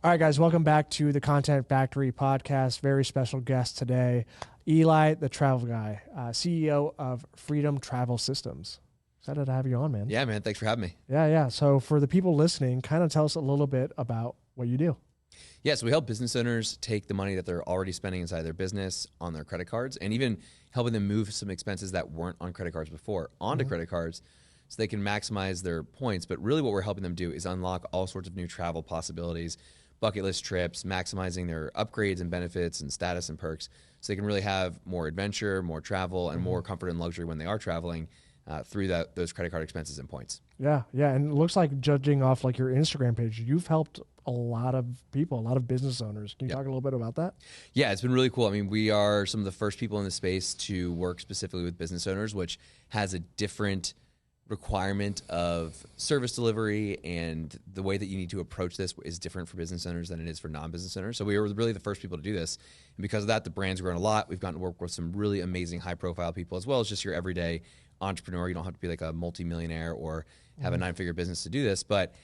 All right, guys, welcome back to the Content Factory podcast. Very special guest today, Eli The Travel Guy, CEO of Freedom Travel Systems. Excited to have you on, man. Yeah, man. Thanks for having me. Yeah. So for the people listening, kind of tell us a little bit about what you do. Yeah, so we help business owners take the money that they're already spending inside their business on their credit cards, and even helping them move some expenses that weren't on credit cards before onto credit cards so they can maximize their points. But really what we're helping them do is unlock all sorts of new travel possibilities, bucket list trips, maximizing their upgrades and benefits and status and perks so they can really have more adventure, more travel, and more comfort and luxury when they are traveling through those credit card expenses and points. Yeah. And it looks like, judging off like your Instagram page, you've helped a lot of people, a lot of business owners. Can you talk a little bit about that? Yeah, it's been really cool. I mean, we are some of the first people in the space to work specifically with business owners, which has a different requirement of service delivery, and the way that you need to approach this is different for business owners than it is for non-business owners. So we were really the first people to do this. And because of that, the brand's grown a lot. We've gotten to work with some really amazing high-profile people, as well as just your everyday entrepreneur. You don't have to be like a multimillionaire or have a 9-figure business to do this. But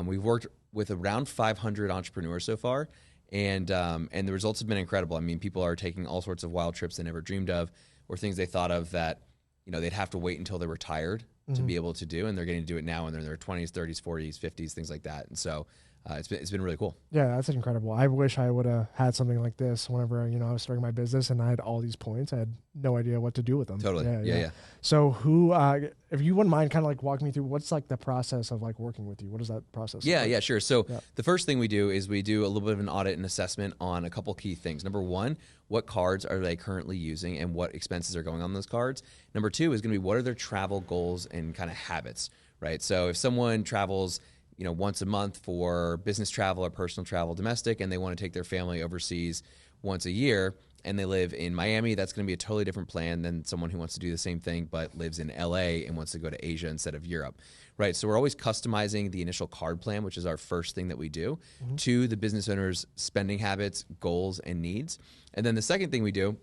we've worked with around 500 entrepreneurs so far, and the results have been incredible. I mean, people are taking all sorts of wild trips they never dreamed of, or things they thought of that they'd have to wait until they were retired to be able to do, and they're getting to do it now when they're in their 20s, 30s, 40s, 50s, things like that. And so it's been really cool. Yeah, that's incredible. I wish I would have had something like this whenever I was starting my business and I had all these points. I had no idea what to do with them. Totally. Yeah. So if you wouldn't mind kind of like walking me through what's like the process of like working with you? What is that process? Yeah, sure. So the first thing we do is we do a little bit of an audit and assessment on a couple key things. Number one, what cards are they currently using and what expenses are going on those cards? Number two is going to be what are their travel goals and kind of habits, right? So if someone travels once a month for business travel or personal travel, domestic, and they want to take their family overseas once a year, and they live in Miami, that's going to be a totally different plan than someone who wants to do the same thing but lives in LA and wants to go to Asia instead of Europe, right? So we're always customizing the initial card plan, which is our first thing that we do, to the business owner's spending habits, goals, and needs. And then the second thing we do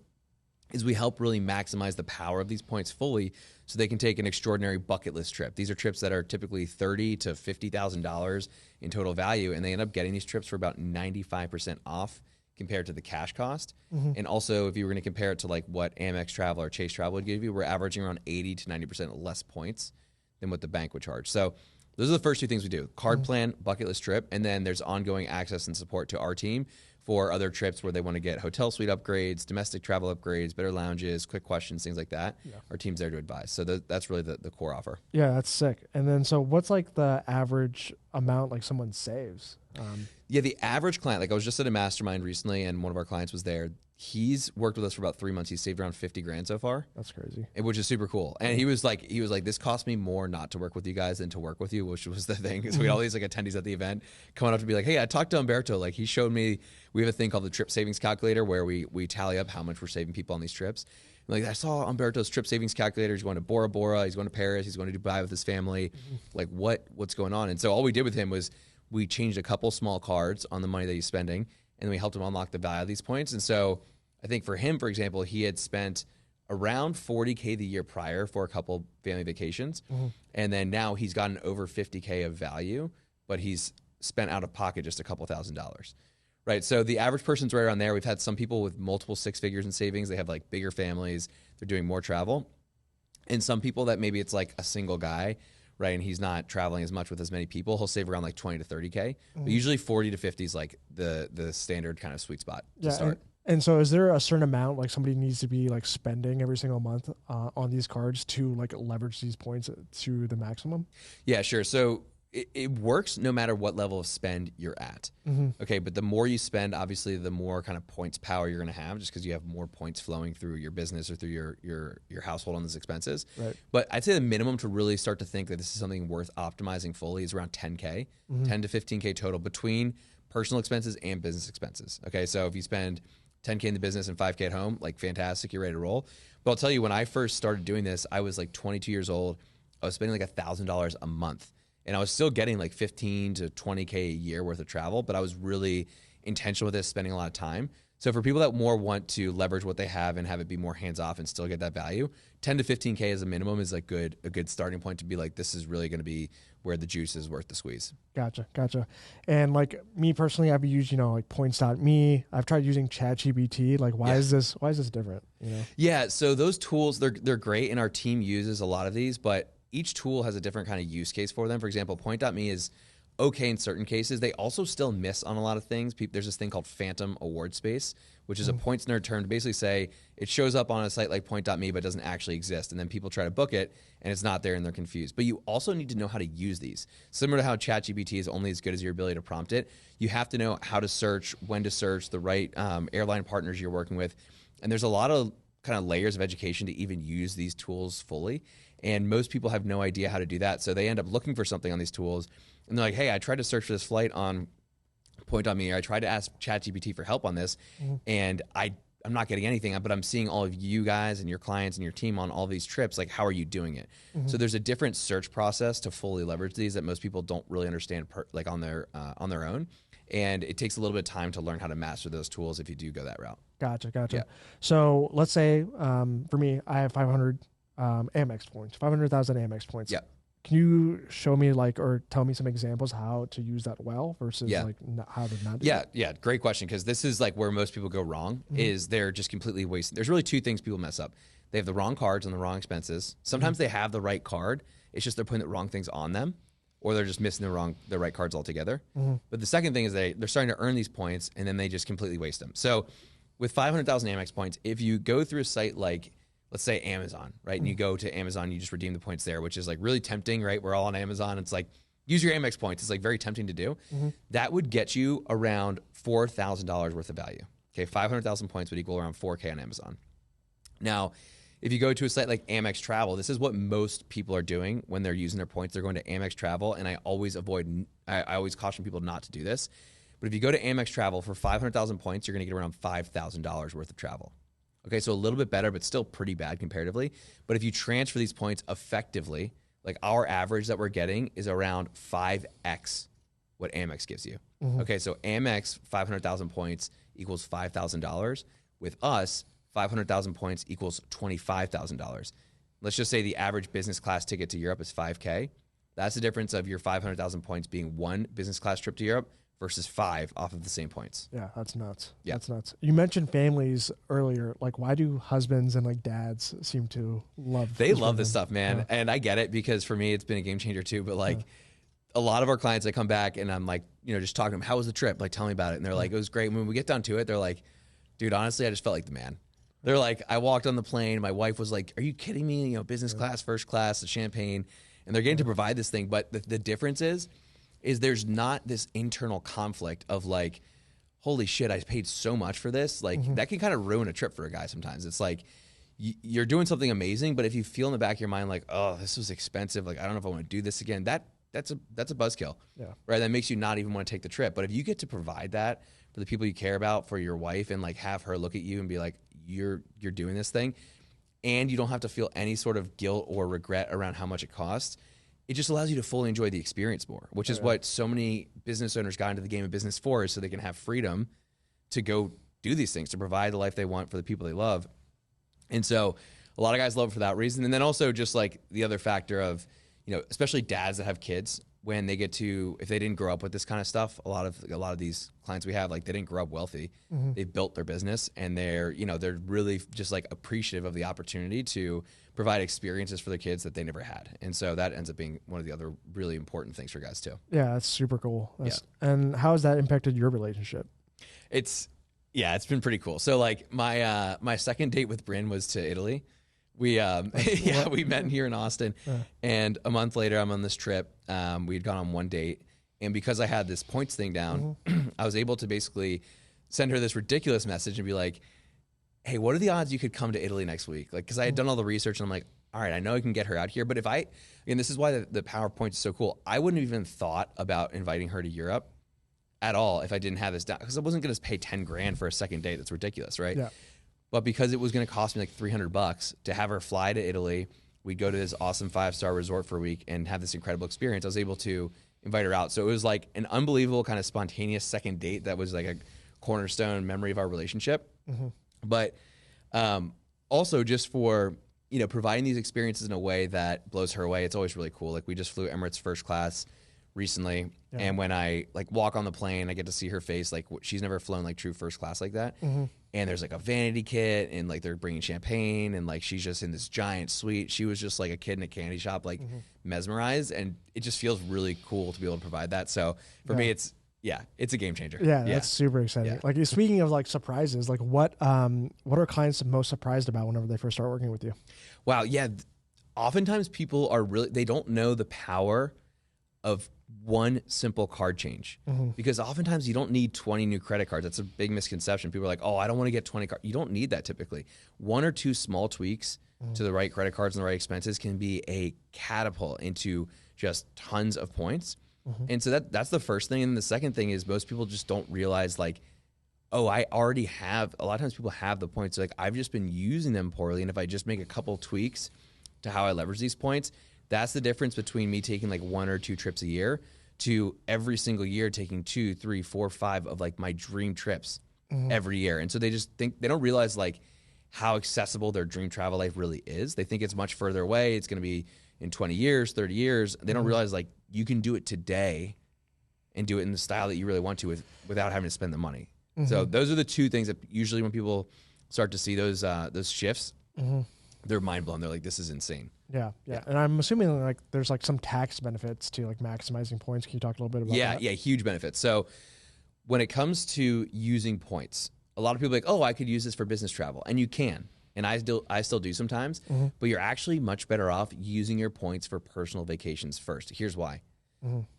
is we help really maximize the power of these points fully so they can take an extraordinary bucket list trip. These are trips that are typically $30,000 to $50,000 in total value, and they end up getting these trips for about 95% off compared to the cash cost. And also, if you were going to compare it to like what Amex Travel or Chase Travel would give you, we're averaging around 80 to 90% less points than what the bank would charge. So those are the first two things we do: card plan, bucket list trip, and then there's ongoing access and support to our team for other trips where they want to get hotel suite upgrades, domestic travel upgrades, better lounges, quick questions, things like that. Our team's there to advise. So that's really the core offer. Yeah, that's sick. And then, so what's like the average amount like someone saves? Yeah, the average client, like I was just at a mastermind recently and one of our clients was there. He's worked with us for about 3 months. He's saved around 50 grand so far. That's crazy. Which is super cool. And he was like, this cost me more not to work with you guys than to work with you, which was the thing. So we had all these like attendees at the event coming up to be like, hey, I talked to Umberto. Like he showed me, we have a thing called the trip savings calculator where we tally up how much we're saving people on these trips. And like I saw Umberto's trip savings calculator. He's going to Bora Bora. He's going to Paris. He's going to Dubai with his family. Like what's going on? And so all we did with him was we changed a couple small cards on the money that he's spending, and we helped him unlock the value of these points. And so I think for him, for example, he had spent around $40K the year prior for a couple family vacations. And then now he's gotten over $50K of value, but he's spent out of pocket just a couple $1,000s, right? So the average person's right around there. We've had some people with multiple 6 figures in savings. They have like bigger families. They're doing more travel. And some people that maybe it's like a single guy, right? And he's not traveling as much with as many people. He'll save around like 20 to 30K. But usually 40 to 50 is like the standard kind of sweet spot to start. And so is there a certain amount like somebody needs to be like spending every single month on these cards to like leverage these points to the maximum? Yeah, sure. So it works no matter what level of spend you're at. Okay, but the more you spend, obviously, the more kind of points power you're going to have, just because you have more points flowing through your business or through your household on those expenses. Right. But I'd say the minimum to really start to think that this is something worth optimizing fully is around 10K, 10 to 15K total between personal expenses and business expenses. Okay, so if you spend 10K in the business and 5K at home, like fantastic, you're ready to roll. But I'll tell you, when I first started doing this, I was like 22 years old. I was spending like $1,000 a month. And I was still getting like 15 to 20K a year worth of travel, but I was really intentional with this, spending a lot of time. So for people that more want to leverage what they have and have it be more hands off and still get that value, 10 to 15K as a minimum is like a good starting point to be like, this is really going to be where the juice is worth the squeeze. Gotcha. And like me personally, I've used, like points.me. I've tried using ChatGPT. Like, why is this different? Yeah. So those tools, they're great. And our team uses a lot of these, but each tool has a different kind of use case for them. For example, point.me is okay in certain cases. They also still miss on a lot of things. There's this thing called phantom award space, which is a points nerd term to basically say it shows up on a site like point.me but doesn't actually exist. And then people try to book it and it's not there and they're confused. But you also need to know how to use these. Similar to how ChatGPT is only as good as your ability to prompt it, you have to know how to search, when to search, the right airline partners you're working with. And there's a lot of kind of layers of education to even use these tools fully. And most people have no idea how to do that. So they end up looking for something on these tools and they're like, hey, I tried to search for this flight on point.me, or I tried to ask ChatGPT for help on this, and I'm not getting anything, but I'm seeing all of you guys and your clients and your team on all these trips. Like, how are you doing it? So there's a different search process to fully leverage these that most people don't really understand on their own. And it takes a little bit of time to learn how to master those tools if you do go that route. Gotcha. Yeah. So let's say for me, I have 500 Amex points, 500,000 Amex points. Yeah. Can you show me or tell me some examples how to use that well versus how to not do it? Yeah. Great question. Because this is like where most people go wrong is they're just completely wasting. There's really two things people mess up. They have the wrong cards and the wrong expenses. Sometimes they have the right card. It's just they're putting the wrong things on them, or they're just missing the right cards altogether. But the second thing is they're starting to earn these points and then they just completely waste them. So with 500,000 Amex points, if you go through a site like, let's say Amazon, right? And you go to Amazon, you just redeem the points there, which is like really tempting, right? We're all on Amazon. It's like, use your Amex points. It's like very tempting to do. That would get you around $4,000 worth of value. Okay. 500,000 points would equal around 4K on Amazon. Now, if you go to a site like Amex Travel, this is what most people are doing when they're using their points. They're going to Amex Travel. And I always caution people not to do this. But if you go to Amex Travel for 500,000 points, you're going to get around $5,000 worth of travel. Okay, so a little bit better, but still pretty bad comparatively. But if you transfer these points effectively, like our average that we're getting is around 5x what Amex gives you. Okay, so Amex, 500,000 points equals $5,000. With us, 500,000 points equals $25,000. Let's just say the average business class ticket to Europe is 5K. That's the difference of your 500,000 points being one business class trip to Europe versus 5 off of the same points. Yeah, that's nuts. Yeah. That's nuts. You mentioned families earlier. Like, why do husbands and like dads seem to love They love this stuff, man. And I get it because for me, it's been a game changer too. But like a lot of our clients, I come back and I'm like, just talking to them, how was the trip? Like, tell me about it. And they're like, it was great. When we get down to it, they're like, dude, honestly, I just felt like the man. They're like, I walked on the plane. My wife was like, are you kidding me? Business class, first class, the champagne. And they're getting to provide this thing. But the difference is there's not this internal conflict of like, holy shit, I paid so much for this. Like that can kind of ruin a trip for a guy sometimes. It's like you're doing something amazing, but if you feel in the back of your mind like, oh, this was expensive, like I don't know if I want to do this again, that's a buzzkill. Yeah. Right. That makes you not even want to take the trip. But if you get to provide that for the people you care about, for your wife, and like have her look at you and be like, you're doing this thing, and you don't have to feel any sort of guilt or regret around how much it costs. It just allows you to fully enjoy the experience more, which is what so many business owners got into the game of business for, is so they can have freedom to go do these things, to provide the life they want for the people they love. And so a lot of guys love it for that reason. And then also just like the other factor of, especially dads that have kids, when they get to, if they didn't grow up with this kind of stuff, a lot of these clients we have, like they didn't grow up wealthy. They've built their business, and they're really just like appreciative of the opportunity to provide experiences for their kids that they never had. And so that ends up being one of the other really important things for guys too. Yeah, that's super cool. And how has that impacted your relationship? It's been pretty cool. So like my second date with Bryn was to Italy. We we met here in Austin, and a month later I'm on this trip. We had gone on one date, and because I had this points thing down, I was able to basically send her this ridiculous message and be like, hey, what are the odds you could come to Italy next week? Like, because I had done all the research, and I'm like, all right, I know I can get her out here, but and this is why the PowerPoint is so cool. I wouldn't have even thought about inviting her to Europe at all if I didn't have this down, because I wasn't going to pay $10,000 for a second date. That's ridiculous, right? Yeah. But because it was going to cost me like $300 to have her fly to Italy, we'd go to this awesome 5-star resort for a week and have this incredible experience. I was able to invite her out. So it was like an unbelievable kind of spontaneous second date that was like a cornerstone memory of our relationship. But also just for, providing these experiences in a way that blows her away. It's always really cool. Like we just flew Emirates first class recently. Yeah. And when I like walk on the plane, I get to see her face. Like she's never flown like true first class like that. And there's like a vanity kit and like they're bringing champagne and like she's just in this giant suite. She was just like a kid in a candy shop, like mesmerized. And it just feels really cool to be able to provide that. So for me, it's a game changer. Yeah, that's super exciting. Yeah. Like speaking of like surprises, like what are clients most surprised about whenever they first start working with you? Wow. Yeah. Oftentimes people are they don't know the power of one simple card change because oftentimes you don't need 20 new credit cards. That's a big misconception. People are like, oh, I don't want to get 20 cards. You don't need that typically. One or two small tweaks to the right credit cards and the right expenses can be a catapult into just tons of points. And so that's the first thing. And the second thing is most people just don't realize like, oh, I already have, a lot of times people have the points. Like I've just been using them poorly. And if I just make a couple tweaks to how I leverage these points, that's the difference between me taking like 1 or 2 trips a year to every single year taking 2, 3, 4, 5 of like my dream trips every year. And so they just think, they don't realize like how accessible their dream travel life really is. They think it's much further away. It's going to be in 20 years, 30 years. They don't realize like you can do it today and do it in the style that you really want to without having to spend the money. So those are the two things that usually when people start to see those shifts, they're mind blown. They're like, this is insane. Yeah. And I'm assuming like there's like some tax benefits to like maximizing points. Can you talk a little bit about that? Yeah, huge benefits. So when it comes to using points, a lot of people are like, oh, I could use this for business travel. And you can. And I still do sometimes. But you're actually much better off using your points for personal vacations first. Here's why.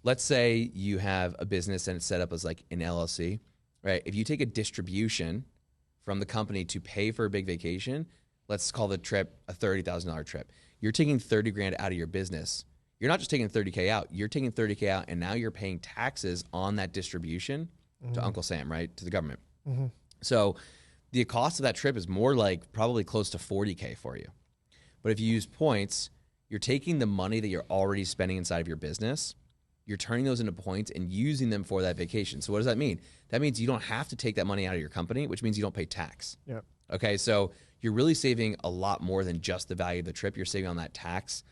Let's say you have a business and it's set up as like an LLC, right? If you take a distribution from the company to pay for a big vacation, let's call the trip a $30,000 trip. You're taking 30 grand out of your business. You're not just taking 30K out, you're taking 30K out and now you're paying taxes on that distribution to Uncle Sam, right? To the government. So the cost of that trip is more like probably close to 40K for you. But if you use points, you're taking the money that you're already spending inside of your business, you're turning those into points and using them for that vacation. So what does that mean? That means you don't have to take that money out of your company, which means you don't pay tax. Yep. Okay, so you're really saving a lot more than just the value of the trip. You're saving on that tax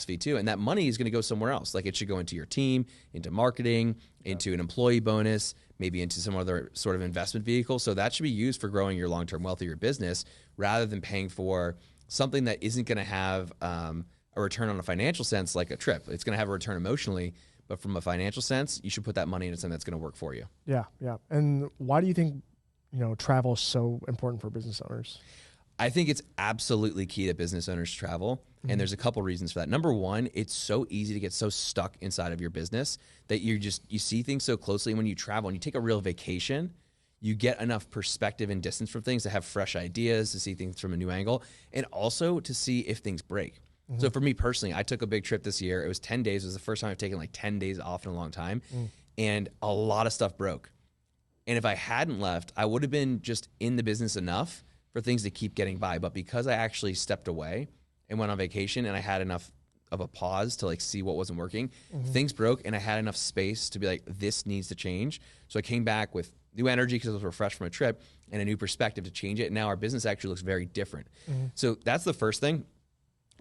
fee too. And that money is going to go somewhere else. Like it should go into your team, into marketing, into an employee bonus, maybe into some other sort of investment vehicle. So that should be used for growing your long-term wealth of your business rather than paying for something that isn't going to have a return on a financial sense like a trip. It's going to have a return emotionally, but from a financial sense, you should put that money into something that's going to work for you. Yeah. And why do you think travel is so important for business owners? I think it's absolutely key that business owners travel. And there's a couple reasons for that. Number one, it's so easy to get so stuck inside of your business that you see things so closely. And when you travel and you take a real vacation, you get enough perspective and distance from things to have fresh ideas, to see things from a new angle, and also to see if things break. So for me personally, I took a big trip this year. It was 10 days. It was the first time I've taken like 10 days off in a long time. And a lot of stuff broke. And if I hadn't left, I would have been just in the business enough for things to keep getting by. But because I actually stepped away and went on vacation and I had enough of a pause to like see what wasn't working, things broke and I had enough space to be like, this needs to change. So I came back with new energy because I was refreshed from a trip and a new perspective to change it. And now our business actually looks very different. So that's the first thing.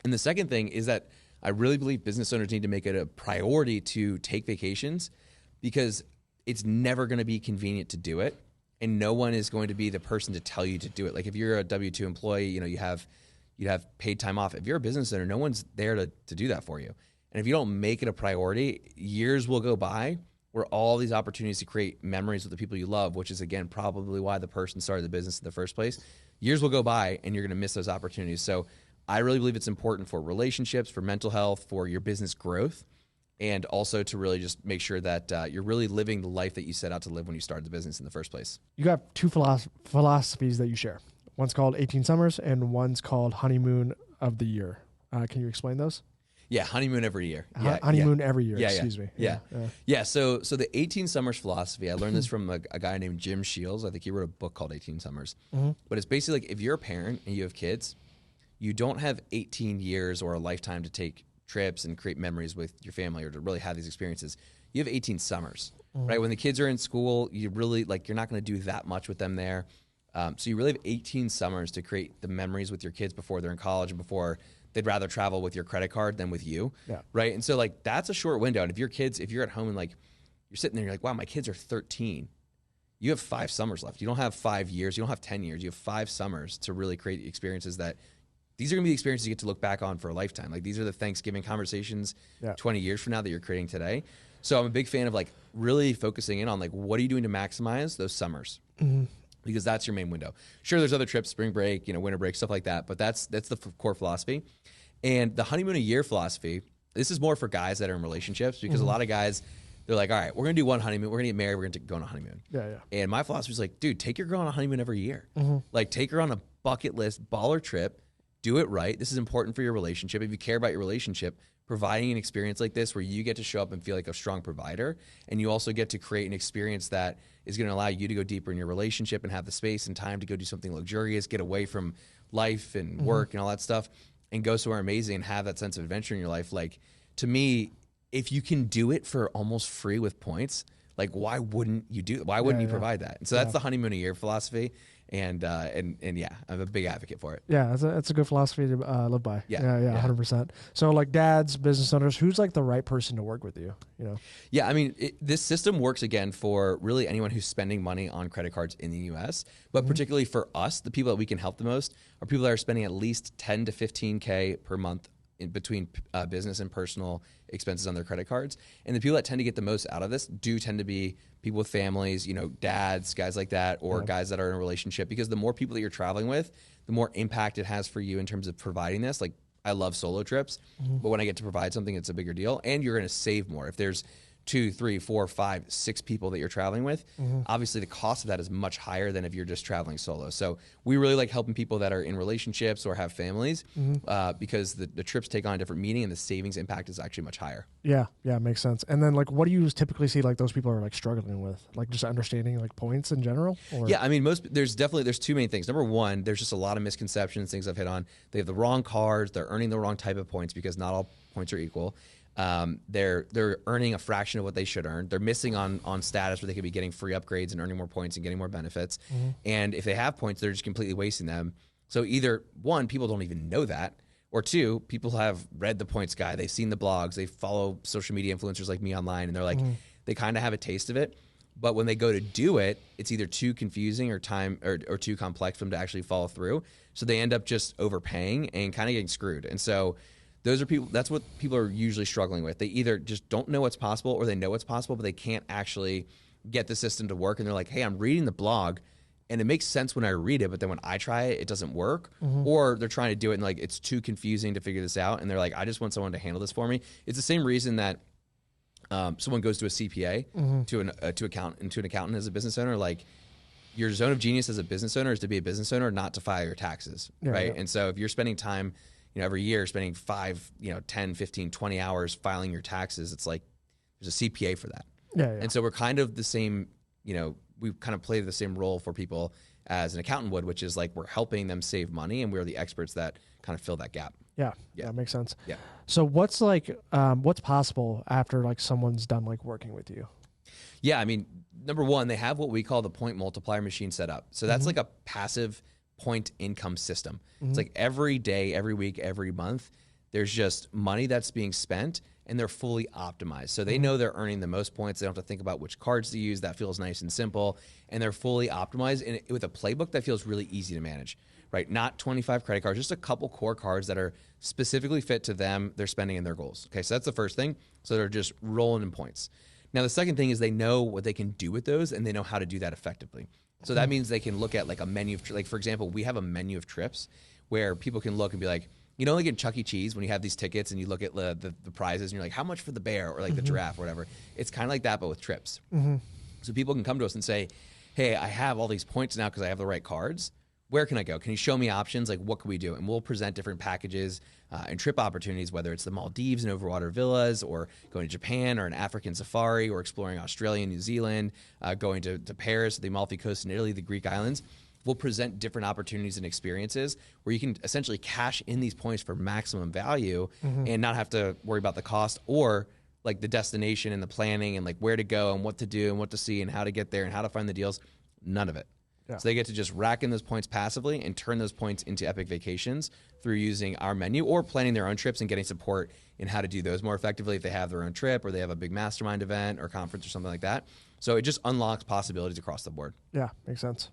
And the second thing is that I really believe business owners need to make it a priority to take vacations because it's never going to be convenient to do it. And no one is going to be the person to tell you to do it. Like if you're a W-2 employee, you have paid time off. If you're a business owner, no one's there to do that for you. And if you don't make it a priority, years will go by where all these opportunities to create memories with the people you love, which is again, probably why the person started the business in the first place, years will go by and you're going to miss those opportunities. So I really believe it's important for relationships, for mental health, for your business growth, and also to really just make sure that you're really living the life that you set out to live when you started the business in the first place. You got two philosophies that you share. One's called 18 Summers and one's called Honeymoon of the Year. Can you explain those? Yeah, honeymoon every year. Honeymoon every year, Yeah. excuse me. Yeah, so the 18 Summers philosophy, I learned this from a guy named Jim Shields. I think he wrote a book called 18 Summers. But it's basically like if you're a parent and you have kids, you don't have 18 years or a lifetime to take trips and create memories with your family or to really have these experiences. You have 18 summers. right? When the kids are in school, you really you're not going to do that much with them there. So you really have 18 summers to create the memories with your kids before they're in college and before they'd rather travel with your credit card than with you, right? And so that's a short window. And if you're at home and you're sitting there, you're like, wow, my kids are 13. You have 5 summers left. You don't have 5 years. You don't have 10 years. You have 5 summers to really create experiences that these are going to be the experiences you get to look back on for a lifetime. These are the Thanksgiving conversations 20 years from now that you're creating today. So I'm a big fan of really focusing in on what are you doing to maximize those summers? Because that's your main window. Sure, there's other trips, spring break, winter break, stuff like that, but that's the core philosophy. And the honeymoon a year philosophy, this is more for guys that are in relationships, because a lot of guys, they're like, all right, we're going to do one honeymoon. We're going to get married. We're going to go on a honeymoon. And my philosophy is dude, take your girl on a honeymoon every year. Take her on a bucket list baller trip. Do it right. This is important for your relationship. If you care about your relationship, providing an experience like this where you get to show up and feel like a strong provider, and you also get to create an experience that is going to allow you to go deeper in your relationship and have the space and time to go do something luxurious, get away from life and work and all that stuff, and go somewhere amazing and have that sense of adventure in your life. To me, if you can do it for almost free with points, why wouldn't you do it? Why wouldn't you provide that? And so that's the honeymoon a year philosophy. And yeah, I'm a big advocate for it. Yeah, that's a good philosophy to live by. Yeah, 100%. So dads, business owners, who's the right person to work with you? Yeah, I mean, this system works again for really anyone who's spending money on credit cards in the U.S., but particularly for us, the people that we can help the most are people that are spending at least 10 to 15K per month in between business and personal expenses on their credit cards. And the people that tend to get the most out of this do tend to be people with families, dads, guys like that, or guys that are in a relationship, because the more people that you're traveling with, the more impact it has for you in terms of providing this. I love solo trips, but when I get to provide something, it's a bigger deal, and you're going to save more. If there's 2, 3, 4, 5, 6 people that you're traveling with, obviously the cost of that is much higher than if you're just traveling solo. So we really like helping people that are in relationships or have families, because the trips take on a different meaning and the savings impact is actually much higher. Yeah, makes sense. And then what do you typically see those people are struggling with? Just understanding points in general? Or? Yeah, I mean, there's 2 main things. Number one, there's just a lot of misconceptions, things I've hit on. They have the wrong cards, they're earning the wrong type of points because not all points are equal. They're earning a fraction of what they should earn. They're missing on status where they could be getting free upgrades and earning more points and getting more benefits. And if they have points, they're just completely wasting them. So either 1, people don't even know that, or 2, people have read the points guide. They've seen the blogs. They follow social media influencers like me online, and they're they kind of have a taste of it. But when they go to do it, it's either too confusing or too complex for them to actually follow through. So they end up just overpaying and kind of getting screwed. And so those are people. That's what people are usually struggling with. They either just don't know what's possible, or they know what's possible, but they can't actually get the system to work. And they're like, hey, I'm reading the blog, and it makes sense when I read it, but then when I try it, it doesn't work. Or they're trying to do it, and it's too confusing to figure this out. And they're like, I just want someone to handle this for me. It's the same reason that someone goes to a CPA, to an accountant as a business owner. Your zone of genius as a business owner is to be a business owner, not to file your taxes, right? Yeah. And so if you're spending time, every year spending 5, 10, 15, 20 hours filing your taxes, it's there's a CPA for that. Yeah. And so we're kind of the same, we kind of play the same role for people as an accountant would, which is we're helping them save money, and we're the experts that kind of fill that gap. Yeah. That makes sense. Yeah. So what's what's possible after someone's done working with you? Yeah, I mean, number one, they have what we call the point multiplier machine set up. So that's a passive point income system. It's every day, every week, every month, there's just money that's being spent, and they're fully optimized. So they know they're earning the most points. They don't have to think about which cards to use. That feels nice and simple. And they're fully optimized, and with a playbook that feels really easy to manage, right? Not 25 credit cards, just a couple core cards that are specifically fit to them, their spending, and their goals. Okay, so that's the first thing. So they're just rolling in points. Now, the second thing is they know what they can do with those, and they know how to do that effectively. So that means they can look at a menu of, for example, we have a menu of trips where people can look and be like, in Chuck E. Cheese, when you have these tickets and you look at the prizes and you're like, how much for the bear or the giraffe or whatever? It's kind of like that, but with trips. So people can come to us and say, hey, I have all these points now because I have the right cards. Where can I go? Can you show me options? What can we do? And we'll present different packages and trip opportunities, whether it's the Maldives and overwater villas, or going to Japan, or an African safari, or exploring Australia and New Zealand, going to Paris, the Amalfi Coast in Italy, the Greek islands. We'll present different opportunities and experiences where you can essentially cash in these points for maximum value and not have to worry about the cost, or like the destination and the planning and like where to go and what to do and what to see and how to get there and how to find the deals. None of it. Yeah. So they get to just rack in those points passively and turn those points into epic vacations through using our menu or planning their own trips and getting support in how to do those more effectively if they have their own trip or they have a big mastermind event or conference or something like that. So it just unlocks possibilities across the board. Yeah, makes sense.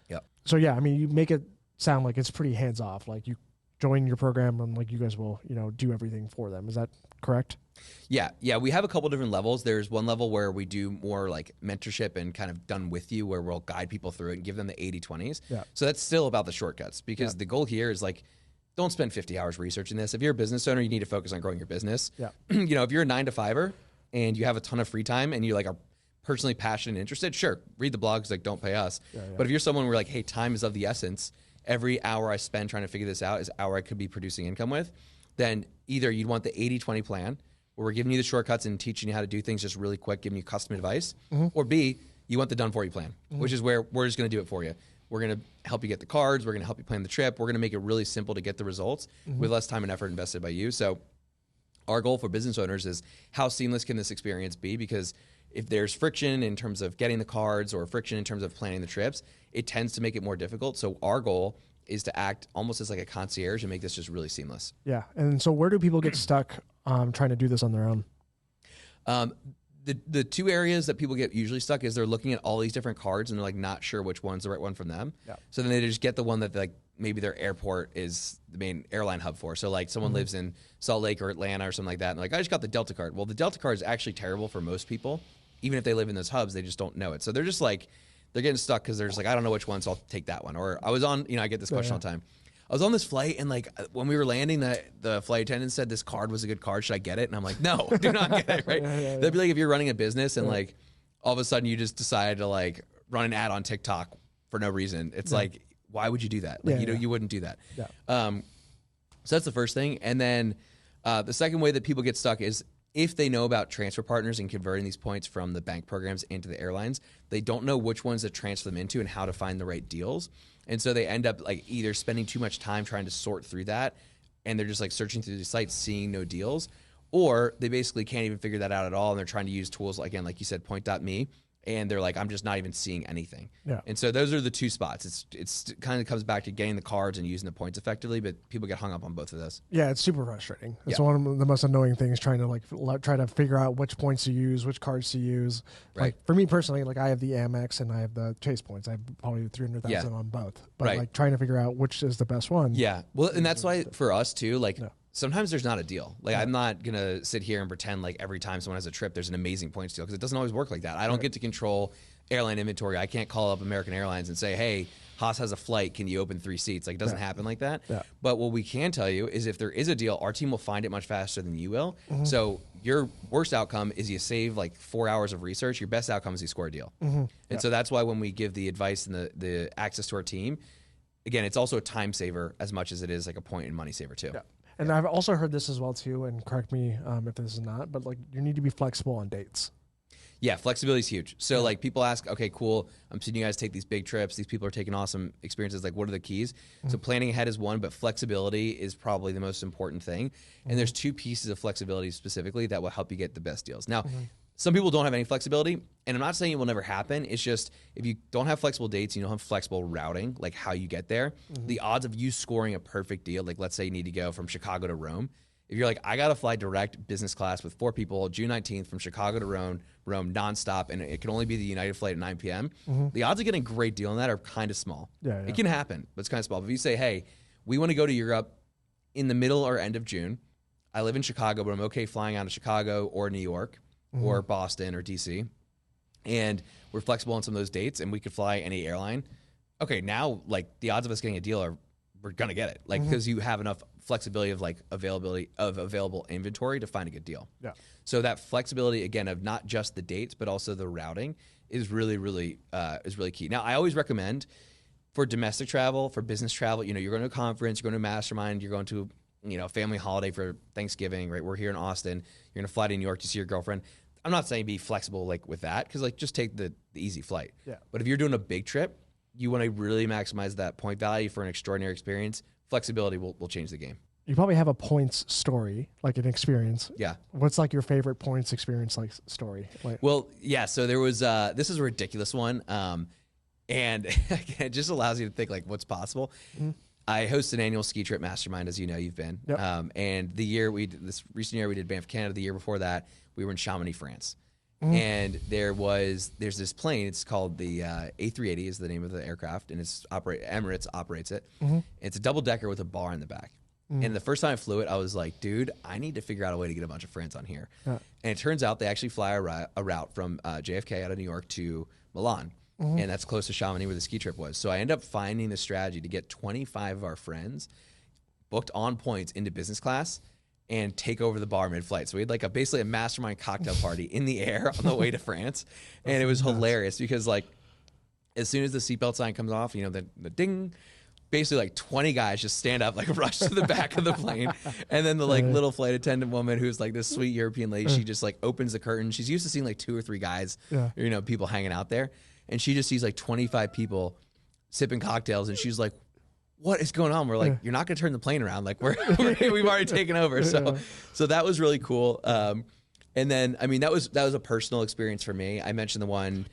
Yep. So yeah, I mean, you make it sound like it's pretty hands off. Like you join your program and like you guys will, do everything for them. Is that correct? Yeah. We have a couple different levels. There's one level where we do more like mentorship and kind of done with you, where we'll guide people through it and give them the 80/20s. Yeah. So that's still about the shortcuts, because the goal here is like, don't spend 50 hours researching this. If you're a business owner, you need to focus on growing your business. Yeah. If you're a 9-to-5er and you have a ton of free time and you like are personally passionate and interested, sure, read the blogs, like don't pay us. Yeah. But if you're someone where like, hey, time is of the essence, every hour I spend trying to figure this out is an hour I could be producing income with, then either you'd want the 80/20 plan, where we're giving you the shortcuts and teaching you how to do things just really quick, giving you custom advice, or B, you want the done for you plan, which is where we're just going to do it for you. We're going to help you get the cards. We're going to help you plan the trip. We're going to make it really simple to get the results with less time and effort invested by you. So our goal for business owners is, how seamless can this experience be? Because if there's friction in terms of getting the cards or friction in terms of planning the trips, it tends to make it more difficult. So our goal is to act almost as like a concierge and make this just really seamless. Yeah. And so where do people get stuck trying to do this on their own? The two areas that people get usually stuck is they're looking at all these different cards and they're like not sure which one's the right one from them. Yeah. So then they just get the one that like maybe their airport is the main airline hub for. So like someone lives in Salt Lake or Atlanta or something like that, and like, I just got the Delta card. Well, the Delta card is actually terrible for most people. Even if they live in those hubs, they just don't know it. So they're just like, they're getting stuck because they're just like, I don't know which one, so I'll take that one. Or I was on, I get this question all the time. I was on this flight, and like when we were landing, the flight attendant said this card was a good card. Should I get it? And I'm like, no, do not get it. Right? That'd be like if you're running a business and like all of a sudden you just decide to like run an ad on TikTok for no reason. It's like, why would you do that? Like, you wouldn't do that. Yeah. So that's the first thing. And then the second way that people get stuck is, if they know about transfer partners and converting these points from the bank programs into the airlines, they don't know which ones to transfer them into and how to find the right deals. And so they end up like either spending too much time trying to sort through that, and they're just like searching through the sites, seeing no deals, or they basically can't even figure that out at all. And they're trying to use tools, again, like you said, point.me. And they're like, I'm just not even seeing anything. Yeah. And so those are the two spots. It's kind of comes back to getting the cards and using the points effectively, but people get hung up on both of those. Yeah, it's super frustrating. It's one of the most annoying things, trying to try to figure out which points to use, which cards to use. Right. Like for me personally, like I have the Amex and I have the Chase points. I have probably 300,000 on both. But like trying to figure out which is the best one. Yeah. Well, and that's why for us too, like sometimes there's not a deal. Like I'm not going to sit here and pretend like every time someone has a trip, there's an amazing points deal, because it doesn't always work like that. I don't get to control airline inventory. I can't call up American Airlines and say, hey, Haas has a flight, can you open 3 seats? Like, it doesn't happen like that. Yeah. But what we can tell you is, if there is a deal, our team will find it much faster than you will. So your worst outcome is you save like 4 hours of research. Your best outcome is you score a deal. And so that's why when we give the advice and the access to our team, again, it's also a time saver as much as it is like a point and money saver too. Yeah. And I've also heard this as well too, and correct me if this is not, but like you need to be flexible on dates. Yeah, flexibility is huge. So like people ask, okay, cool, I'm seeing you guys take these big trips. These people are taking awesome experiences. Like, what are the keys? So planning ahead is one, but flexibility is probably the most important thing. And there's 2 pieces of flexibility specifically that will help you get the best deals. Now, some people don't have any flexibility, and I'm not saying it will never happen. It's just, if you don't have flexible dates, you don't have flexible routing, like how you get there, the odds of you scoring a perfect deal, like let's say you need to go from Chicago to Rome. If you're like, I got to fly direct business class with 4 people, June 19th from Chicago to Rome nonstop, and it can only be the United flight at 9 p.m., the odds of getting a great deal on that are kind of small. Yeah. It can happen, but it's kind of small. But if you say, hey, we want to go to Europe in the middle or end of June. I live in Chicago, but I'm okay flying out of Chicago or New York or Boston or DC, and we're flexible on some of those dates, and we could fly any airline. Okay, now like the odds of us getting a deal we're gonna get it, like because you have enough flexibility of like availability of available inventory to find a good deal. Yeah. So that flexibility again of not just the dates but also the routing is really key. Now I always recommend for domestic travel, for business travel, you're going to a conference, you're going to a mastermind, you're going to a family holiday for Thanksgiving, right? We're here in Austin. You're gonna fly to New York to see your girlfriend. I'm not saying be flexible like with that, because like just take the easy flight. Yeah. But if you're doing a big trip, you want to really maximize that point value for an extraordinary experience. Flexibility will change the game. You probably have a points story, like an experience. Yeah. What's like your favorite points experience like story? Like, Well, yeah. So there was this is a ridiculous one, and it just allows you to think like what's possible. I host an annual ski trip mastermind, as you know, you've been. Yep. And this recent year we did Banff, Canada. The year before that, we were in Chamonix, France. And there's this plane. It's called the A380 is the name of the aircraft, and Emirates operates it. It's a double decker with a bar in the back. And the first time I flew it, I was like, dude, I need to figure out a way to get a bunch of friends on here. And it turns out they actually fly a route from JFK out of New York to Milan. And that's close to Chamonix where the ski trip was. So I ended up finding the strategy to get 25 of our friends booked on points into business class and take over the bar mid-flight. So we had like basically a mastermind cocktail party in the air on the way to France. And it was hilarious because like as soon as the seatbelt sign comes off, you know, the ding, basically like 20 guys just stand up, like rush to the back of the plane. And then the like little flight attendant woman who's like this sweet European lady, she just like opens the curtain. She's used to seeing like 2 or 3 guys, you know, people hanging out there. And she just sees like 25 people sipping cocktails. And she's like, what is going on? We're like, you're not going to turn the plane around. Like we've already taken over. So that was really cool. And then, I mean, that was a personal experience for me. I mentioned the one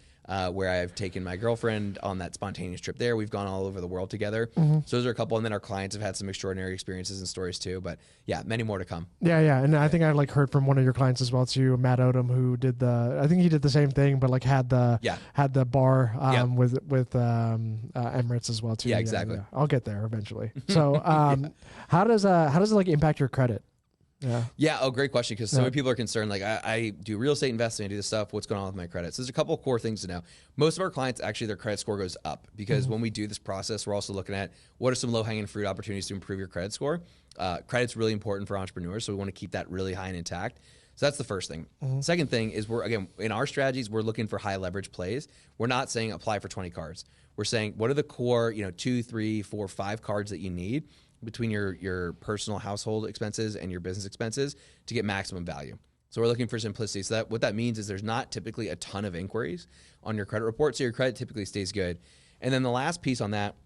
where I've taken my girlfriend on that spontaneous trip there. We've gone all over the world together. So those are a couple. And then our clients have had some extraordinary experiences and stories too. But yeah, many more to come. Yeah. And I think I like heard from one of your clients as well too, Matt Odom, who did I think he did the same thing, but like had the bar with Emirates as well too. Yeah, exactly. I'll get there eventually. So how does it like impact your credit? Yeah. Oh, great question. Because so many people are concerned. Like I do real estate investing, I do this stuff. What's going on with my credit? So there's a couple of core things to know. Most of our clients, actually, their credit score goes up because when we do this process, we're also looking at what are some low hanging fruit opportunities to improve your credit score. Credit's really important for entrepreneurs, so we want to keep that really high and intact. So that's the first thing. Second thing is again, in our strategies, we're looking for high leverage plays. We're not saying apply for 20 cards. We're saying what are the core, 2, 3, 4, 5 cards that you need between your personal household expenses and your business expenses to get maximum value. So we're looking for simplicity. So what that means is there's not typically a ton of inquiries on your credit report, so your credit typically stays good. And then the last piece on that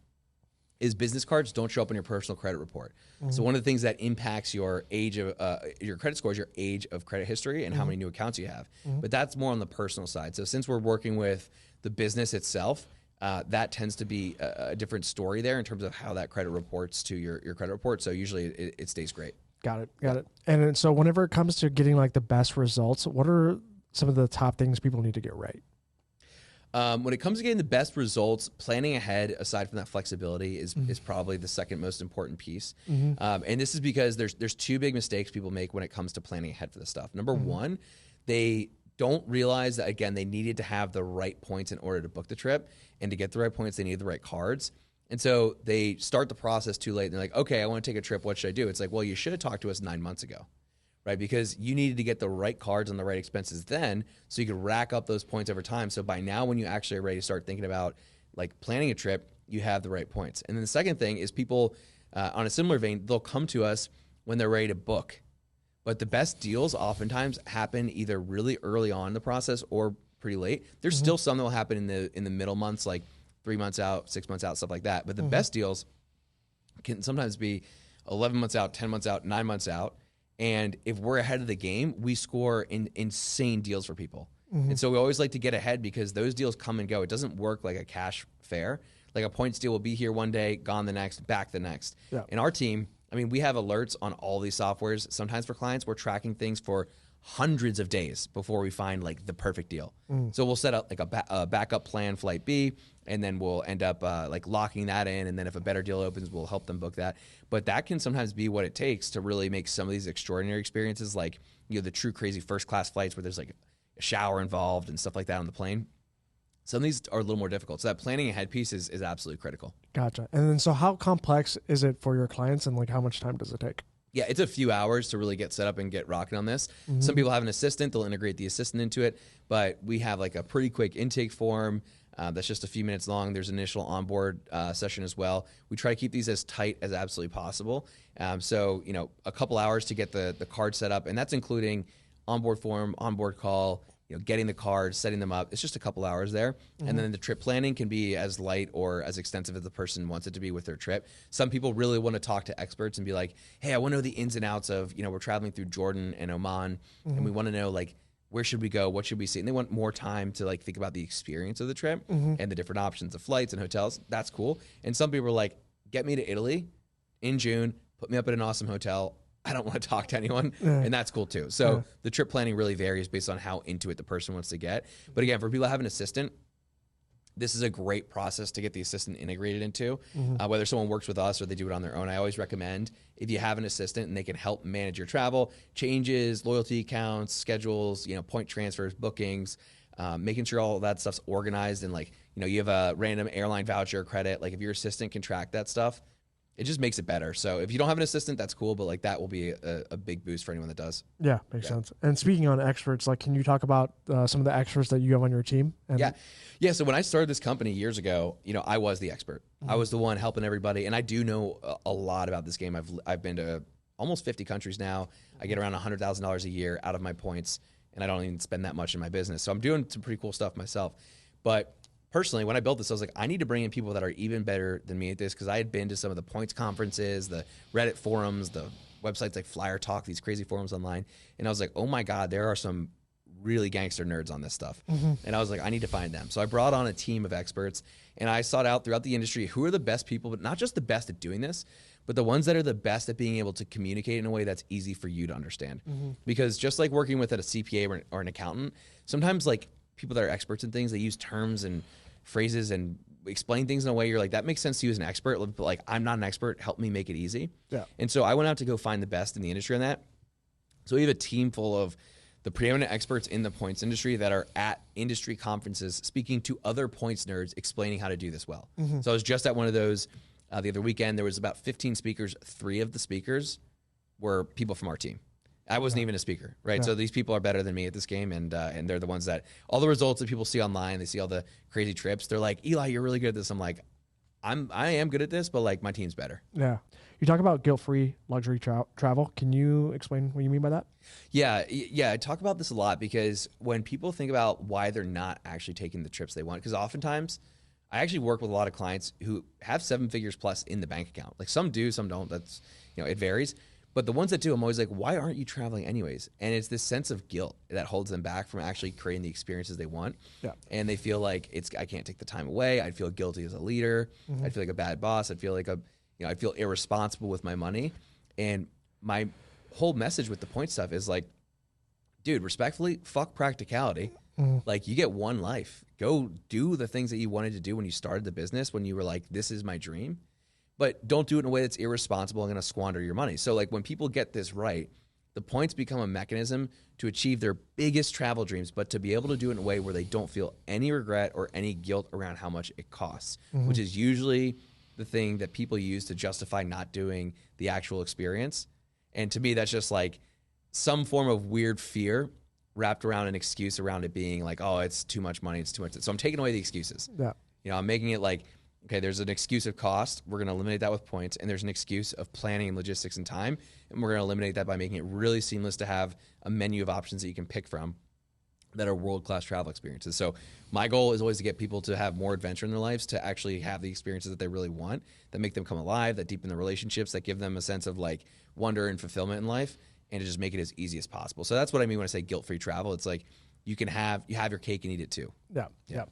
is business cards don't show up on your personal credit report. So one of the things that impacts your age of your credit score is your age of credit history and how many new accounts you have. But that's more on the personal side. So since we're working with the business itself, that tends to be a different story there in terms of how that credit reports to your credit report. So usually it stays great. Got it. And then, so whenever it comes to getting like the best results, what are some of the top things people need to get right? When it comes to getting the best results, planning ahead, aside from that flexibility, is probably the second most important piece. And this is because there's 2 big mistakes people make when it comes to planning ahead for this stuff. Number one, they don't realize that, again, they needed to have the right points in order to book the trip. And to get the right points, they need the right cards. And so they start the process too late. And they're like, okay, I want to take a trip. What should I do? It's like, well, you should have talked to us 9 months ago, right? Because you needed to get the right cards and the right expenses then so you could rack up those points over time. So by now, when you actually are ready to start thinking about like planning a trip, you have the right points. And then the second thing is people, on a similar vein, they'll come to us when they're ready to book. But the best deals oftentimes happen either really early on in the process or pretty late. There's still some that will happen in the middle months, like 3 months out, 6 months out, stuff like that. But the best deals can sometimes be 11 months out, 10 months out, 9 months out. And if we're ahead of the game, we score insane deals for people. And so we always like to get ahead because those deals come and go. It doesn't work like a cash fair. Like a points deal will be here one day, gone the next, back the next. Yeah. In our team, I mean, we have alerts on all these softwares. Sometimes for clients, we're tracking things for hundreds of days before we find like the perfect deal. So we'll set up like a backup plan, flight B, and then we'll end up like locking that in. And then if a better deal opens, we'll help them book that. But that can sometimes be what it takes to really make some of these extraordinary experiences, like the true crazy first class flights where there's like a shower involved and stuff like that on the plane. Some of these are a little more difficult. So that planning ahead piece is absolutely critical. Gotcha. And then so how complex is it for your clients and like how much time does it take? Yeah, it's a few hours to really get set up and get rocking on this. Some people have an assistant. They'll integrate the assistant into it. But we have like a pretty quick intake form that's just a few minutes long. There's an initial onboard session as well. We try to keep these as tight as absolutely possible. So, a couple hours to get the card set up. And that's including onboard form, onboard call, getting the cards, setting them up. It's just a couple hours there. And then the trip planning can be as light or as extensive as the person wants it to be with their trip. Some people really want to talk to experts and be like, hey, I want to know the ins and outs of, we're traveling through Jordan and Oman, and we want to know, like, where should we go? What should we see? And they want more time to, like, think about the experience of the trip and the different options of flights and hotels. That's cool. And some people are like, get me to Italy in June, put me up at an awesome hotel. I don't want to talk to anyone. And that's cool too. So the trip planning really varies based on how into it the person wants to get. But again, for people that have an assistant, this is a great process to get the assistant integrated into, whether someone works with us or they do it on their own. I always recommend if you have an assistant and they can help manage your travel, changes, loyalty accounts, schedules, point transfers, bookings, making sure all of that stuff's organized and, like, you have a random airline voucher credit. Like, if your assistant can track that stuff, it just makes it better. So if you don't have an assistant, that's cool, but, like, that will be a big boost for anyone that does. Yeah, makes sense. And speaking on experts, like, can you talk about some of the experts that you have on your team? Yeah. So when I started this company years ago, I was the expert. I was the one helping everybody, and I do know a lot about this game. I've been to almost 50 countries now. I get around $100,000 a year out of my points, and I don't even spend that much in my business. So I'm doing some pretty cool stuff myself. But personally, when I built this, I was like, I need to bring in people that are even better than me at this, because I had been to some of the points conferences, the Reddit forums, the websites like Flyer Talk, these crazy forums online. And I was like, oh my God, there are some really gangster nerds on this stuff. And I was like, I need to find them. So I brought on a team of experts, and I sought out throughout the industry who are the best people, but not just the best at doing this, but the ones that are the best at being able to communicate in a way that's easy for you to understand. Because just like working with a CPA or an accountant, sometimes, like, people that are experts in things, they use terms and phrases and explain things in a way you're like, that makes sense to you as an expert, but, like, I'm not an expert, help me make it easy. And so I went out to go find the best in the industry on that. So we have a team full of the preeminent experts in the points industry that are at industry conferences speaking to other points nerds, explaining how to do this well. So I was just at one of those the other weekend. There was about 15 speakers. 3 of the speakers were people from our team. I wasn't even a speaker, right? So these people are better than me at this game, and they're the ones that all the results that people see online, they see all the crazy trips. They're like, Eli, you're really good at this. I'm like, I am good at this, but, like, my team's better. Yeah. You talk about guilt-free luxury travel. Can you explain what you mean by that? Yeah. I talk about this a lot because when people think about why they're not actually taking the trips they want, because oftentimes I actually work with a lot of clients who have 7 figures plus in the bank account. Like, some do, some don't. That's, it varies. But the ones that do, I'm always like, why aren't you traveling anyways? And it's this sense of guilt that holds them back from actually creating the experiences they want. And they feel like I can't take the time away. I'd feel guilty as a leader. I'd feel like a bad boss. I'd feel like I feel irresponsible with my money. And my whole message with the point stuff is like, dude, respectfully, fuck practicality. Like, you get one life. Go do the things that you wanted to do when you started the business, when you were like, this is my dream. But don't do it in a way that's irresponsible and going to squander your money. So, like, when people get this right, the points become a mechanism to achieve their biggest travel dreams, but to be able to do it in a way where they don't feel any regret or any guilt around how much it costs, which is usually the thing that people use to justify not doing the actual experience. And to me, that's just like some form of weird fear wrapped around an excuse around it being like, oh, it's too much money, it's too much. So I'm taking away the excuses. I'm making it like, okay, there's an excuse of cost. We're going to eliminate that with points. And there's an excuse of planning and logistics and time. And we're going to eliminate that by making it really seamless to have a menu of options that you can pick from that are world-class travel experiences. So my goal is always to get people to have more adventure in their lives, to actually have the experiences that they really want, that make them come alive, that deepen the relationships, that give them a sense of, like, wonder and fulfillment in life, and to just make it as easy as possible. So that's what I mean when I say guilt-free travel. It's like, you have your cake and eat it too. Yeah.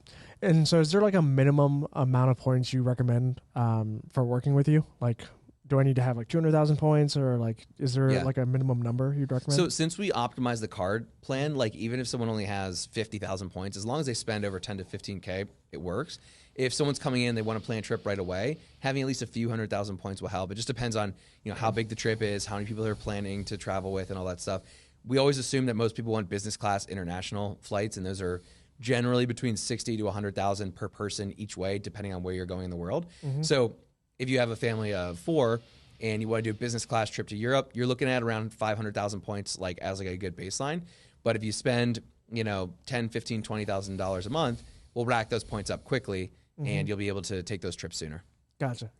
And so is there, like, a minimum amount of points you recommend for working with you? Like, do I need to have, like, 200,000 points, or, like, is there like a minimum number you'd recommend? So since we optimize the card plan, like, even if someone only has 50,000 points, as long as they spend over 10 to 15K, it works. If someone's coming in, they want to plan a trip right away, having at least a few 100,000 points will help. It just depends on, how big the trip is, how many people they're planning to travel with, and all that stuff. We always assume that most people want business class international flights, and those are generally between 60 to 100,000 per person each way, depending on where you're going in the world. So if you have a family of 4 and you want to do a business class trip to Europe, you're looking at around 500,000 points, like, as like a good baseline. But if you spend, $10, $15, $20,000 a month, we'll rack those points up quickly, and you'll be able to take those trips sooner. Gotcha.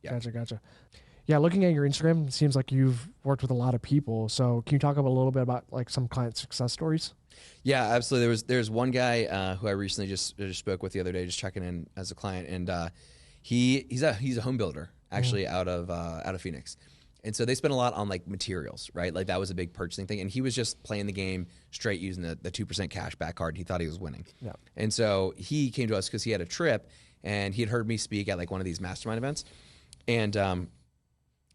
Yeah, looking at your Instagram, it seems like you've worked with a lot of people. So can you talk a little bit about, like, some client success stories? Yeah, absolutely. There's one guy who I recently just spoke with the other day, just checking in as a client, and he's a home builder actually out of Phoenix. And so they spend a lot on like materials, right? Like that was a big purchasing thing. And he was just playing the game straight using the 2% cash back card. He thought he was winning. Yeah. And so he came to us because he had a trip and he had heard me speak at like one of these mastermind events. And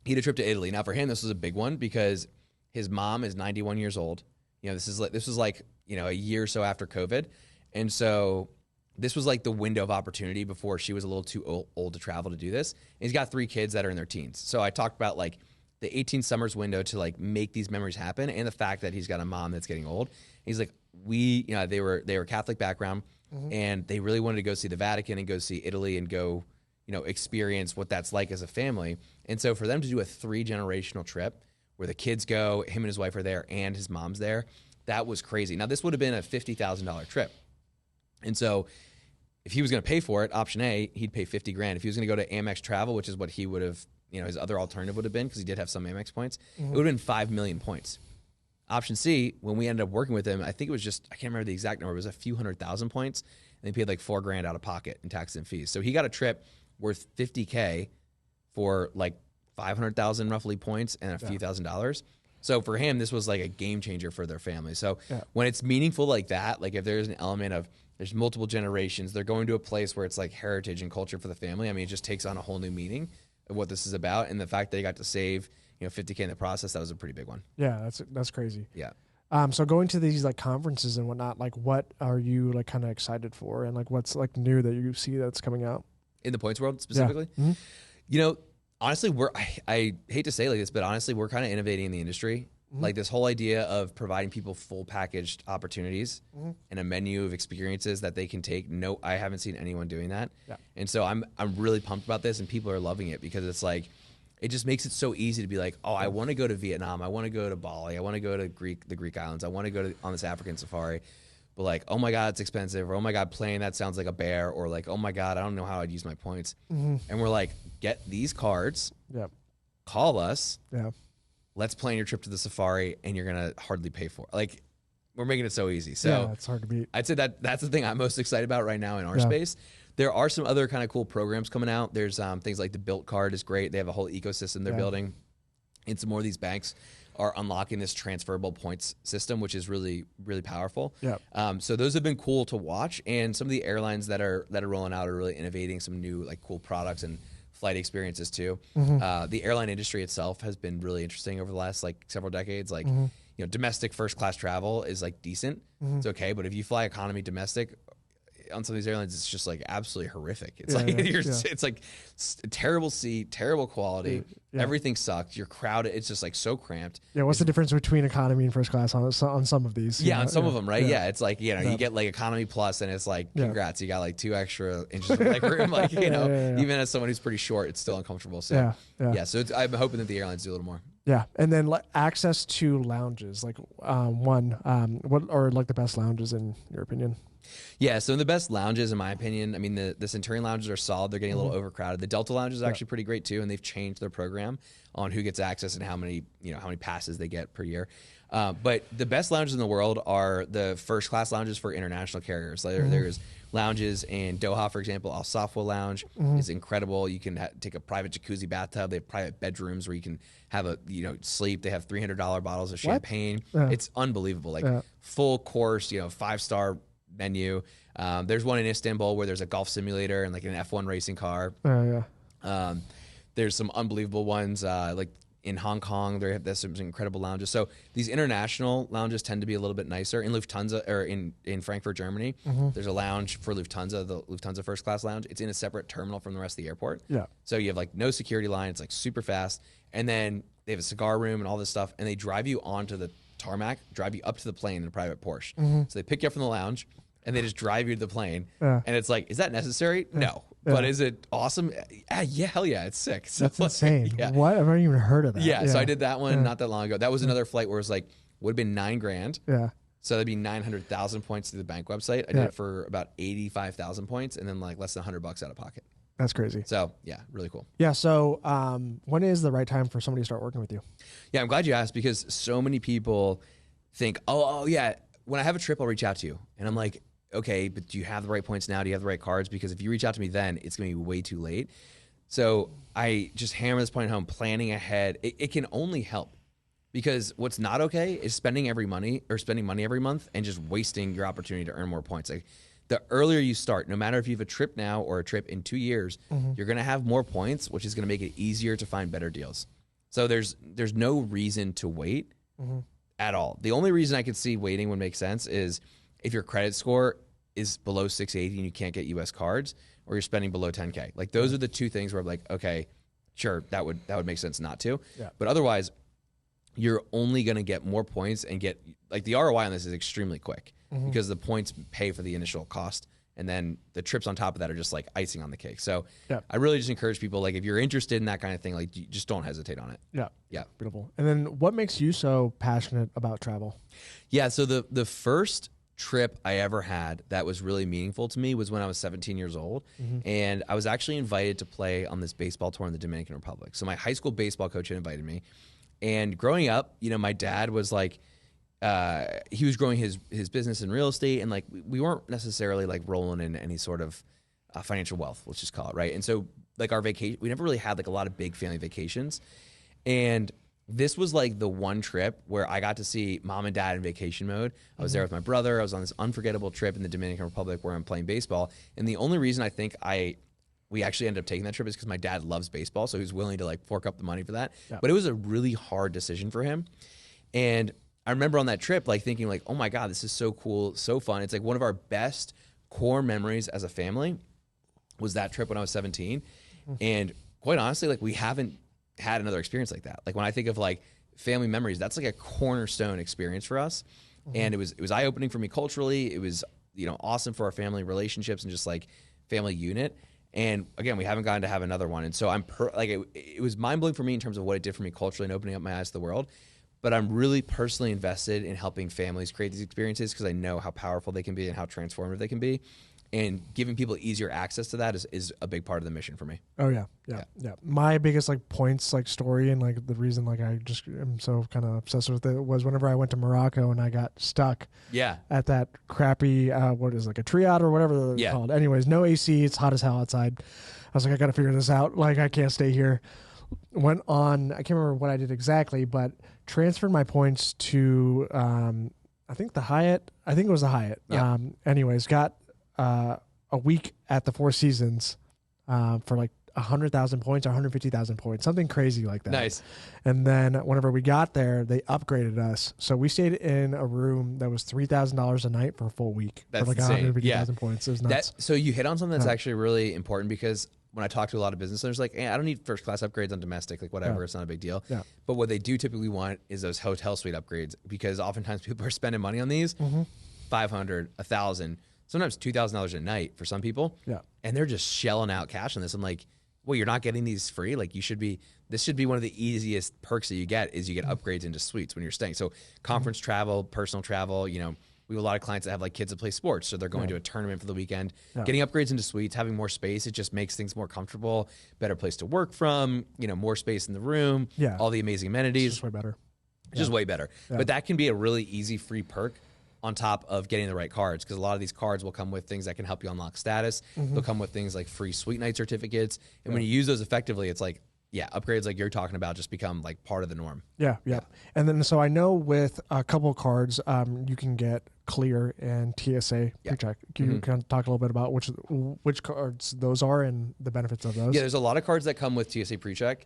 he had a trip to Italy. Now for him, this was a big one because his mom is 91 years old. You know, this was like, you know, a year or so after COVID. And so this was like the window of opportunity before she was a little too old to travel to do this. And he's got 3 kids that are in their teens. So I talked about like the 18 summers window to like make these memories happen, and the fact that he's got a mom that's getting old. He's like, they were Catholic background, and they really wanted to go see the Vatican and go see Italy and go, you know, experience what that's like as a family. And so for them to do a 3-generational trip where the kids go, him and his wife are there, and his mom's there, that was crazy. Now this would have been a $50,000 trip, and so if he was going to pay for it, option A, he'd pay $50,000. If he was going to go to Amex Travel, which is what he would have, you know, his other alternative would have been, because he did have some Amex points, it would have been 5 million points. Option C, when we ended up working with him, I think it was just, I can't remember the exact number, it was a few 100,000 points, and they paid like $4,000 out of pocket in taxes and fees. So he got a trip worth $50K for like 500,000 roughly points and a few $1,000s. So for him, this was like a game changer for their family. So when it's meaningful like that, like if there's an element of there's multiple generations, they're going to a place where it's like heritage and culture for the family. I mean, it just takes on a whole new meaning of what this is about. And the fact that he got to save, you know, $50K in the process, that was a pretty big one. Yeah, that's crazy. Yeah. So going to these like conferences and whatnot, like what are you like kind of excited for, and like what's like new that you see that's coming out in the points world specifically? Yeah. You know, honestly, I hate to say like this, but honestly, we're kind of innovating in the industry. Like this whole idea of providing people full packaged opportunities and a menu of experiences that they can take. No, I haven't seen anyone doing that. Yeah. And so I'm really pumped about this, and people are loving it because it's like, it just makes it so easy to be like, oh, I want to go to Vietnam. I want to go to Bali. I want to go to the Greek islands. I want to go on this African safari. But like, oh my God, it's expensive. Or oh my God, playing that sounds like a bear. Or like, oh my God, I don't know how I'd use my points. And we're like, get these cards. Yep. Call us. Yeah. Let's plan your trip to the safari, and you're gonna hardly pay for it. Like, we're making it so easy. So yeah, it's hard to beat. I'd say that's the thing I'm most excited about right now in our space. There are some other kind of cool programs coming out. There's things like the Built card is great. They have a whole ecosystem they're building, and some more of these banks are unlocking this transferable points system, which is really, really powerful. Yeah. So those have been cool to watch, and some of the airlines that are rolling out are really innovating some new like cool products and flight experiences too. The airline industry itself has been really interesting over the last like several decades. Like, you know, domestic first class travel is like decent. It's okay. But if you fly economy domestic on some of these airlines, it's just like absolutely horrific. It's it's like terrible seat, terrible quality. Everything sucks. You're crowded. It's just like so cramped. Yeah. What's the difference between economy and first class on some of these? Yeah, on some of them, right? Yeah. It's like, you know, you get like economy plus, and it's like, congrats, you got like 2 extra inches of leg room. Like, you know, even as someone who's pretty short, it's still uncomfortable. So so I'm hoping that the airlines do a little more. Yeah, and then access to lounges, like what are like the best lounges in your opinion? Yeah, so the best lounges, in my opinion, I mean, the Centurion lounges are solid. They're getting a little overcrowded. The Delta lounges are actually pretty great too, and they've changed their program on who gets access and how many passes they get per year. But the best lounges in the world are the first class lounges for international carriers. There's lounges in Doha, for example. Al Safwa Lounge is incredible. You can take a private jacuzzi bathtub. They have private bedrooms where you can have sleep. They have $300 bottles of champagne. It's unbelievable. Like full course, 5-star menu. There's one in Istanbul where there's a golf simulator and like an F1 racing car. There's some unbelievable ones like in Hong Kong. There's some incredible lounges. So these international lounges tend to be a little bit nicer. In Lufthansa, or in Frankfurt, Germany, there's a lounge for Lufthansa, the Lufthansa first class lounge. It's in a separate terminal from the rest of the airport. Yeah. So you have like no security line. It's like super fast. And then they have a cigar room and all this stuff. And they drive you onto the tarmac, drive you up to the plane in a private Porsche. So they pick you up from the lounge and they just drive you to the plane. And it's like, is that necessary? No. But is it awesome? Yeah, hell yeah, it's sick. So that's insane. What? I've never even heard of that. Yeah, so I did that one not that long ago. That was another flight where it was like, would have been $9,000. Yeah. So that'd be 900,000 points through the bank website. I did it for about 85,000 points and then like less than $100 out of pocket. That's crazy. So yeah, really cool. Yeah. So when is the right time for somebody to start working with you? Yeah, I'm glad you asked because so many people think, oh yeah, when I have a trip, I'll reach out to you, and I'm like, okay, but do you have the right points now? Do you have the right cards? Because if you reach out to me then, it's going to be way too late. So I just hammer this point home, planning ahead. It can only help, because what's not okay is spending money every month and just wasting your opportunity to earn more points. Like, the earlier you start, no matter if you have a trip now or a trip in 2 years, you're going to have more points, which is going to make it easier to find better deals. So there's no reason to wait at all. The only reason I could see waiting would make sense is if your credit score is below 680 and you can't get US cards, or you're spending below 10K. Like, those are the two things where I'm like, okay, sure, that would make sense not to. Yeah. But otherwise, you're only going to get more points and get, like, the ROI on this is extremely quick because the points pay for the initial cost, and then the trips on top of that are just like icing on the cake. So I really just encourage people, like, if you're interested in that kind of thing, like, you just don't hesitate on it. Yeah. Beautiful. And then what makes you so passionate about travel? Yeah. So the first trip I ever had that was really meaningful to me was when I was 17 years old. And I was actually invited to play on this baseball tour in the Dominican Republic. So my high school baseball coach had invited me. And growing up, my dad was like, he was growing his business in real estate, and like we weren't necessarily like rolling in any sort of financial wealth, let's just call it, right? And so, like, our vacation, we never really had like a lot of big family vacations. And this was like the one trip where I got to see mom and dad in vacation mode. I was there with my brother. I was on this unforgettable trip in the Dominican Republic where I'm playing baseball. And the only reason I think we actually ended up taking that trip is because my dad loves baseball, so he was willing to like fork up the money for that. But it was a really hard decision for him. And I remember on that trip, like, thinking like, oh my God, this is so cool, so fun. It's like one of our best core memories as a family was that trip when I was 17. And quite honestly, like, we haven't had another experience like that. Like, when I think of like family memories, that's like a cornerstone experience for us. And it was eye-opening for me culturally. It was, awesome for our family relationships and just like family unit. And again, we haven't gotten to have another one. And so it was mind-blowing for me in terms of what it did for me culturally and opening up my eyes to the world. But I'm really personally invested in helping families create these experiences because I know how powerful they can be and how transformative they can be. And giving people easier access to that is a big part of the mission for me. Oh yeah. My biggest like points, like, story, and like the reason like I just am so kind of obsessed with it was whenever I went to Morocco and I got stuck. At that crappy what is it, like a triad or whatever they're called. Anyways, no AC, it's hot as hell outside. I was like, I got to figure this out. Like, I can't stay here. Went on. I can't remember what I did exactly, but transferred my points to I think the Hyatt. I think it was the Hyatt. Anyways, got a week at the Four Seasons for like 100,000 points or 150,000 points, something crazy like that. Nice. And then whenever we got there, they upgraded us, so we stayed in a room that was $3,000 a night for a full week. That's for like insane. 150,000 points. It was nuts. So you hit on something that's actually really important, because when I talk to a lot of business owners, like, hey, I don't need first class upgrades on domestic, like, whatever, it's not a big deal. But what they do typically want is those hotel suite upgrades, because oftentimes people are spending money on these, $500, $1,000, sometimes $2,000 a night for some people. And they're just shelling out cash on this. I'm like, well, you're not getting these free. Like, this should be one of the easiest perks that you get, is you get upgrades into suites when you're staying. So conference travel, personal travel, we have a lot of clients that have like kids that play sports, so they're going to a tournament for the weekend. Getting upgrades into suites, having more space, it just makes things more comfortable, better place to work from, more space in the room, all the amazing amenities. It's just way better. Just way better. But that can be a really easy free perk on top of getting the right cards, because a lot of these cards will come with things that can help you unlock status. They'll come with things like free suite night certificates. And when you use those effectively, it's like, upgrades like you're talking about just become like part of the norm. Yeah. And then, so I know with a couple of cards, you can get Clear and TSA PreCheck. Can you kind of talk a little bit about which cards those are and the benefits of those? Yeah, there's a lot of cards that come with TSA PreCheck.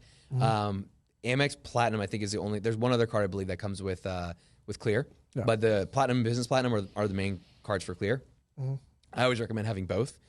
Amex Platinum, I think, is the only. There's one other card I believe that comes with Clear, but the Platinum and Business Platinum are the main cards for Clear. I always recommend having both.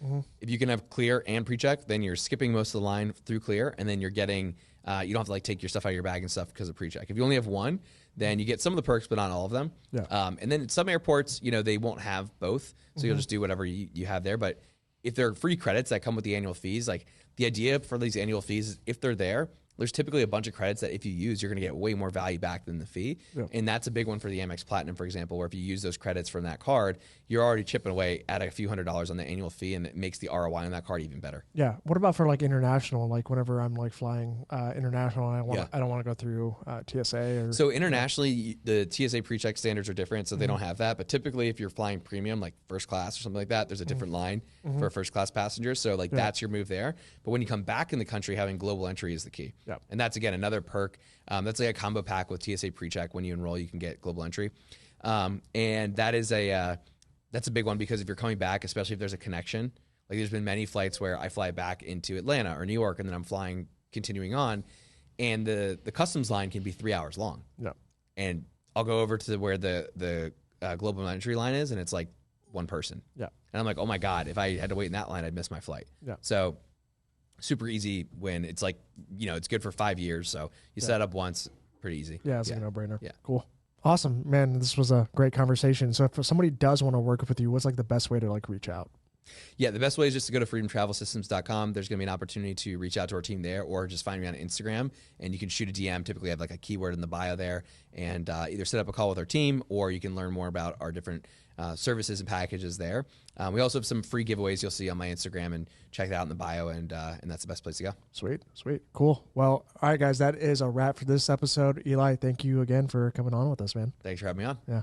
If you can have Clear and PreCheck, then you're skipping most of the line through Clear, and then you're getting, you don't have to like take your stuff out of your bag and stuff because of PreCheck. If you only have one, then you get some of the perks, but not all of them. And then at some airports, they won't have both, so you'll just do whatever you have there. But if they're free credits that come with the annual fees, like, the idea for these annual fees is if they're there, there's typically a bunch of credits that if you use, you're going to get way more value back than the fee. Yep. And that's a big one for the Amex Platinum, for example, where if you use those credits from that card, you're already chipping away at a few $100s on the annual fee, and it makes the ROI on that card even better. Yeah. What about for like international? Like whenever I'm like flying international, and I don't want to go through TSA. So internationally, the TSA PreCheck standards are different, so they don't have that. But typically, if you're flying premium, like first class or something like that, there's a different line for a first class passenger. So like that's your move there. But when you come back in the country, having global entry is the key. Yep. And that's, again, another perk. That's like a combo pack with TSA PreCheck. When you enroll, you can get global entry. And that is that's a big one, because if you're coming back, especially if there's a connection, like there's been many flights where I fly back into Atlanta or New York, and then I'm flying, continuing on, and the customs line can be 3 hours long. Yeah. And I'll go over to where the global entry line is, and it's like one person. Yeah. And I'm like, oh my God, if I had to wait in that line, I'd miss my flight. Yeah. So super easy when it's like, it's good for 5 years. So you set up once, pretty easy. Yeah, it's like a no-brainer. Yeah. Cool. Awesome, man. This was a great conversation. So if somebody does want to work with you, what's like the best way to like reach out? Yeah, the best way is just to go to freedomtravelsystems.com. There's going to be an opportunity to reach out to our team there, or just find me on Instagram, and you can shoot a DM. Typically I have like a keyword in the bio there, and either set up a call with our team, or you can learn more about our different services and packages there. We also have some free giveaways you'll see on my Instagram, and check that out in the bio, and that's the best place to go. Sweet. Cool. Well, all right, guys, that is a wrap for this episode. Eli, thank you again for coming on with us, man. Thanks for having me on. Yeah.